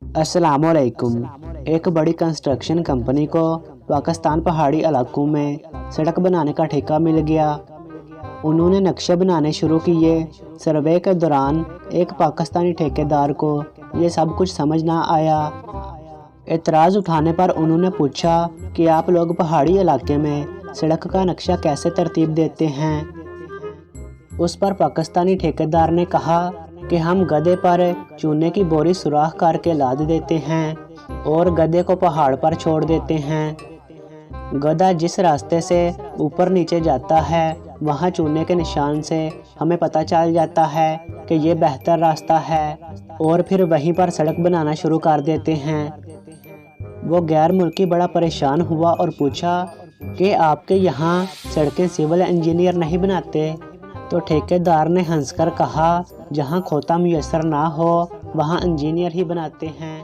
अस्सलामुअलैकुम। एक बड़ी कंस्ट्रक्शन कंपनी को पाकिस्तान पहाड़ी इलाकों में सड़क बनाने का ठेका मिल गया। उन्होंने नक्शे बनाने शुरू किए। सर्वे के दौरान एक पाकिस्तानी ठेकेदार को ये सब कुछ समझ ना आया। एतराज़ उठाने पर उन्होंने पूछा कि आप लोग पहाड़ी इलाके में सड़क का नक्शा कैसे तरतीब देते हैं। उस पर पाकिस्तानी ठेकेदार ने कहा कि हम गधे पर चूने की बोरी सुराख करके लाद देते हैं और गधे को पहाड़ पर छोड़ देते हैं। गधा जिस रास्ते से ऊपर नीचे जाता है वहाँ चूने के निशान से हमें पता चल जाता है कि ये बेहतर रास्ता है और फिर वहीं पर सड़क बनाना शुरू कर देते हैं। वो गैर मुल्की बड़ा परेशान हुआ और पूछा कि आपके यहाँ सड़कें सिविल इंजीनियर नहीं बनाते। तो ठेकेदार ने हंसकर कहा, जहाँ खोता मुयस्सर ना हो वहाँ इंजीनियर ही बनाते हैं।